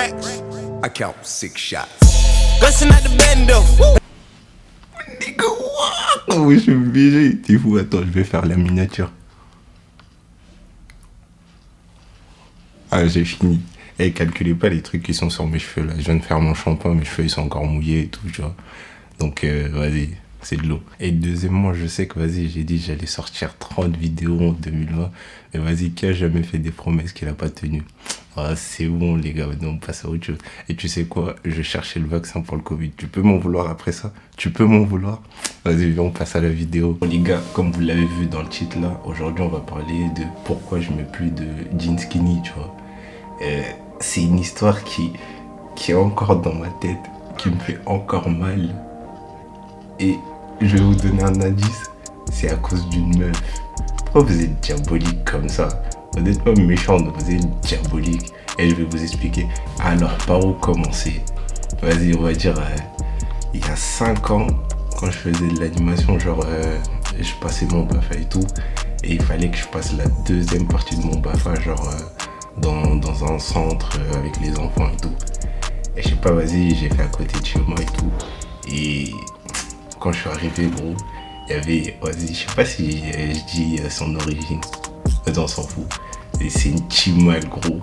racks. I count 6 shots. Gussin' at the bendo. Nigga, what? Oh, je suis obligé. T'es fou, attends, je vais faire la miniature. Ah, j'ai fini. Et calculez pas les trucs qui sont sur mes cheveux là. Je viens de faire mon shampoing, mes cheveux ils sont encore mouillés et tout, tu vois. Donc vas-y, c'est de l'eau. Et deuxièmement, je sais que vas-y, j'ai dit j'allais sortir 30 vidéos en 2020. Mais vas-y, qui a jamais fait des promesses qu'il a pas tenues? Ah, c'est bon les gars, maintenant on passe à autre chose. Et tu sais quoi? Je cherchais le vaccin pour le Covid. Tu peux m'en vouloir après ça? Tu peux m'en vouloir? Vas-y, viens, on passe à la vidéo. Bon, les gars, comme vous l'avez vu dans le titre là, aujourd'hui on va parler de pourquoi je mets plus de jeans skinny, tu vois. C'est une histoire qui est encore dans ma tête, qui me fait encore mal. Et je vais vous donner un indice, c'est à cause d'une meuf. Pourquoi vous êtes diabolique comme ça? Vous n'êtes pas méchant, vous êtes diabolique. Et je vais vous expliquer. Alors, par où commencer? Vas-y, on va dire, il y a 5 ans, quand je faisais de l'animation, genre, je passais mon BAFA et tout. Et il fallait que je passe la deuxième partie de mon BAFA, genre... dans un centre avec les enfants et tout. Et je sais pas, vas-y, j'ai fait à côté de chez moi et tout. Et quand je suis arrivé, gros, il y avait, vas-y, je sais pas si je dis son origine. Vas-y, on s'en fout. Et c'est une chimale, gros.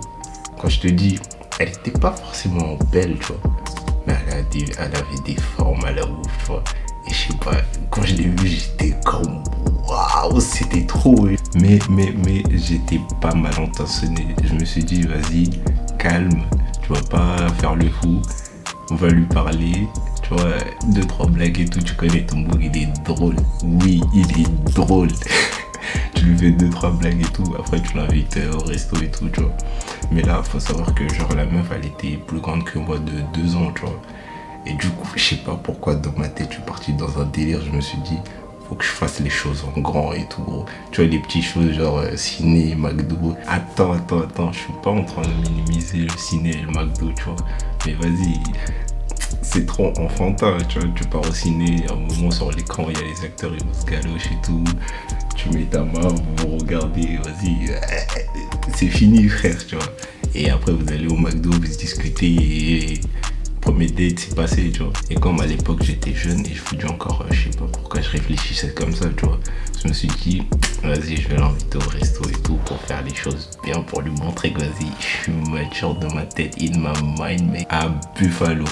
Quand je te dis, elle était pas forcément belle, tu vois. Mais elle avait des formes à la ouf, tu vois. Et je sais pas, quand je l'ai vue, j'étais comme waouh, c'était trop. Mais j'étais pas mal intentionné. Je me suis dit, vas-y, calme, tu vas pas faire le fou. On va lui parler, tu vois, 2-3 blagues et tout. Tu connais ton bouc, il est drôle. Oui, il est drôle. Tu lui fais 2-3 blagues et tout. Après, tu l'invites au resto et tout, tu vois. Mais là, faut savoir que, genre, la meuf, elle était plus grande que moi de 2 ans, tu vois. Et du coup, je sais pas pourquoi dans ma tête, je suis parti dans un délire. Je me suis dit, faut que je fasse les choses en grand et tout, gros. Tu vois, les petites choses genre ciné, McDo. Attends, je suis pas en train de minimiser le ciné et le McDo, tu vois. Mais vas-y, c'est trop enfantin, tu vois. Tu pars au ciné, à un moment sur l'écran, il y a les acteurs, ils vous se galochent et tout. Tu mets ta main, vous regardez, vas-y, c'est fini, frère, tu vois. Et après, vous allez au McDo, vous discutez et... Premier date c'est passé, tu vois. Et comme à l'époque j'étais jeune et je vous dis encore, je sais pas pourquoi je réfléchissais comme ça, tu vois. Je me suis dit, vas-y, je vais l'inviter au resto et tout pour faire les choses bien, pour lui montrer que vas-y, je suis mature dans ma tête, in my mind, mec. À Buffalo.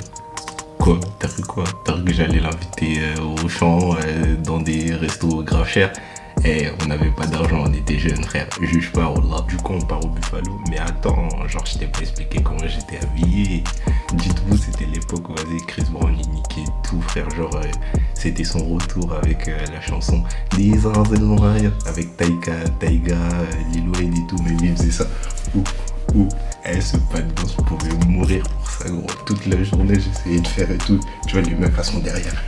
Quoi? T'as cru quoi? T'as cru que j'allais l'inviter au champ, dans des restos grave chers? Et on n'avait pas d'argent, on était jeunes, frère. Juge pas, là. Du coup, on part au Buffalo. Mais attends, genre, je t'ai pas expliqué comment j'étais habillé. Dites-vous, c'était l'époque où, vas-y, Chris Brown, il niquait tout, frère. Genre, c'était son retour avec la chanson Des ans avec Taiga, Lil Wayne et tout. Mais il faisait ça. Ce pas de danse, je pouvais mourir pour ça, gros. Toute la journée, j'essayais de faire et tout. Tu vois, les meufs, elles sont derrière.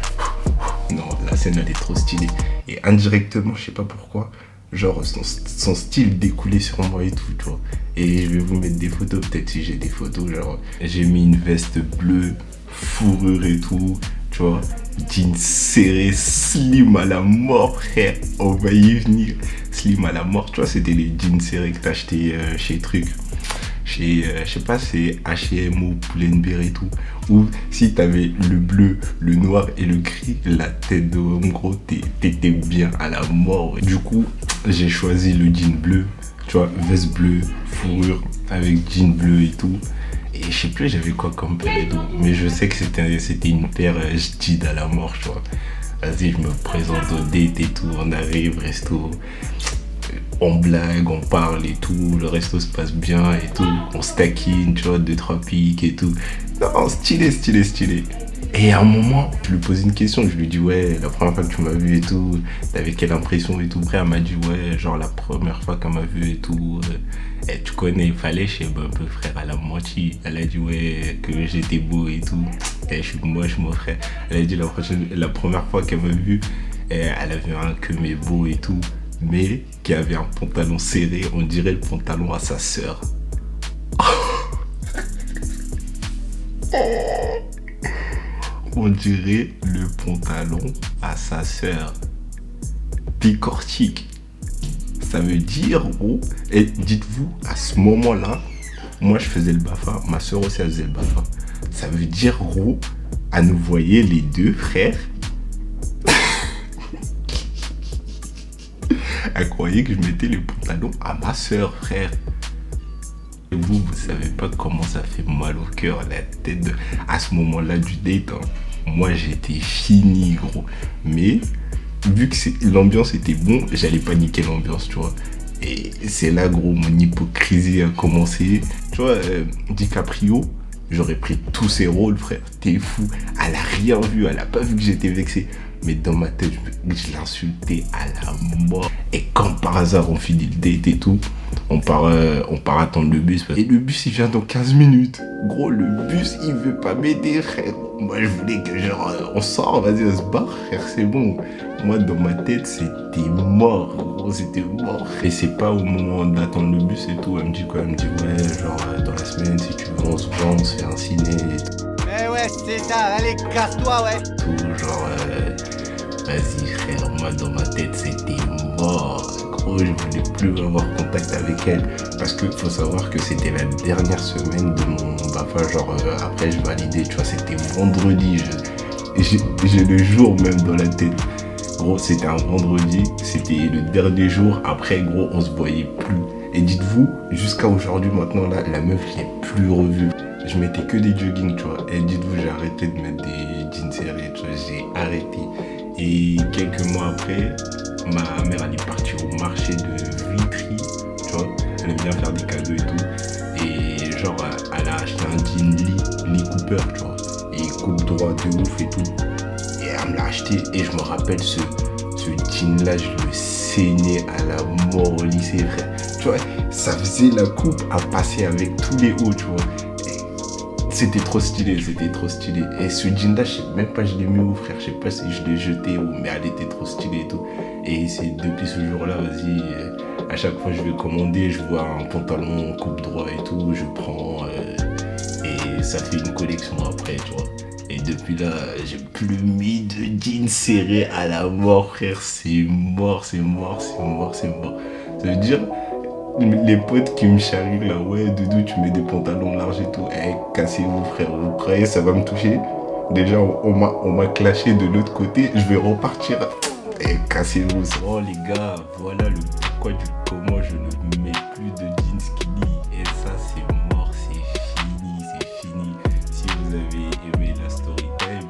Non, la scène elle est trop stylée. Et indirectement, je sais pas pourquoi, genre son style découlait sur moi et tout, tu vois. Et je vais vous mettre des photos, peut-être si j'ai des photos, genre j'ai mis une veste bleue, fourrure et tout, tu vois. Jeans serré, slim à la mort, frère. On va y venir. Slim à la mort, tu vois, c'était les jeans serrés que t'as acheté chez Truc. Chez, je sais pas, c'est H&M ou Pull&Bear et tout. Ou si t'avais le bleu, le noir et le gris, la tête de homme, gros, t'étais bien à la mort. Du coup, j'ai choisi le jean bleu, tu vois, veste bleue, fourrure avec jean bleu et tout. Et je sais plus, j'avais quoi comme paire et tout. Mais je sais que c'était une paire Jid à la mort, tu vois. Vas-y, je me présente au date et tout, on arrive, resto. On blague, on parle et tout, le resto se passe bien et tout, on se taquine, tu vois, 2-3 pics et tout. Non, stylé. Et à un moment, je lui pose une question, je lui dis ouais, la première fois que tu m'as vu et tout, t'avais quelle impression et tout. Après, elle m'a dit ouais, genre la première fois qu'elle m'a vu et tout, et tu connais, il fallait, je sais pas, un peu frère, à la moitié. Elle a dit ouais, que j'étais beau et tout, et je suis moche, mon frère. Elle a dit la première fois qu'elle m'a vu, elle avait un que mais beau et tout. Mais qui avait un pantalon serré, on dirait le pantalon à sa sœur. On dirait le pantalon à sa sœur. Picortique. Ça veut dire, gros, et dites-vous, à ce moment-là, Moi, je faisais le BAFA. Ma soeur aussi, elle faisait le BAFA. Ça veut dire, gros, à nous voyer les deux frères. Elle croyait que je mettais les pantalons à ma soeur, frère. Et vous savez pas comment ça fait mal au cœur, la tête de... À ce moment-là du date, hein, moi, j'étais fini, gros. Mais, vu que l'ambiance était bon, j'allais pas niquer l'ambiance, tu vois. Et c'est là, gros, mon hypocrisie a commencé. Tu vois, DiCaprio, j'aurais pris tous ses rôles, frère. T'es fou. Elle a rien vu, elle a pas vu que j'étais vexé. Mais dans ma tête, je l'insultais à la mort. Et comme par hasard, on finit le date et tout. On part attendre le bus. Et le bus, il vient dans 15 minutes. Gros, le bus, il veut pas m'aider, frère. Moi, je voulais que genre, on sort, vas-y, on se barre, frère, c'est bon. Moi, dans ma tête, c'était mort, gros, c'était mort. Et c'est pas au moment d'attendre le bus et tout. Elle me dit quoi? Elle me dit, ouais, genre, dans la semaine, si tu veux, on se voit, on se fait un ciné et tout. Eh ouais, c'est ça, allez, casse-toi, ouais. Tout, genre, vas-y, frère, moi, dans ma tête, c'était mort. Gros, je voulais plus avoir contact avec elle. Parce que faut savoir que c'était la dernière semaine de mon BAFA. Genre, après, je validais, tu vois, c'était vendredi. J'ai le jour même dans la tête. Gros, c'était un vendredi. C'était le dernier jour. Après, gros, on se voyait plus. Et dites-vous, jusqu'à aujourd'hui, maintenant, là, la meuf, je l'ai plus revue. Je mettais que des joggings, tu vois. Et dites-vous, j'ai arrêté de mettre des jeans serrés, tu vois. J'ai arrêté. Et quelques mois après, ma mère, elle est partie au marché de Vitry, tu vois. Elle aime bien faire des cadeaux et tout. Et genre, elle a acheté un jean Lee Cooper, tu vois. Et coupe droit de ouf et tout. Et elle me l'a acheté. Et je me rappelle ce jean-là, je le saignais à la mort au lycée, frère. Tu vois, ça faisait la coupe à passer avec tous les hauts, tu vois. C'était trop stylé, c'était trop stylé. Et ce jean-là, je sais même pas, je l'ai mis où, frère. Je sais pas si je l'ai jeté ou, mais elle était trop stylée et tout. Et c'est depuis ce jour-là, vas-y, à chaque fois que je vais commander, je vois un pantalon coupe droit et tout, je prends et ça fait une collection après, tu vois. Et depuis là, j'ai plus mis de jeans serrés à la mort, frère. C'est mort, c'est mort, c'est mort, c'est mort. Ça veut dire, les potes qui me charrient là, ouais, Doudou, tu mets des pantalons larges et tout. Eh, cassez-vous, frère. Vous croyez ça va me toucher? Déjà, on m'a clashé de l'autre côté. Je vais repartir. Eh, cassez-vous. Oh, les gars, voilà le pourquoi du comment je ne mets plus de jeans skinny. Et ça, c'est mort, c'est fini, c'est fini. Si vous avez aimé la story time,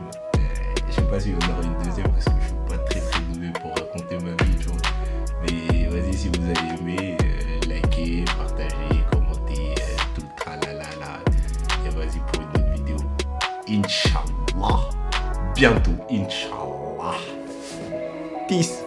je sais pas si on aura une deuxième parce que je suis pas très doué pour raconter ma vie, tu vois. Mais vas-y, si vous avez aimé, likez, partagez, commentez, tout le tralala. Et vas-y pour une autre vidéo. Inch'Allah. Bientôt, Inch'Allah. Peace.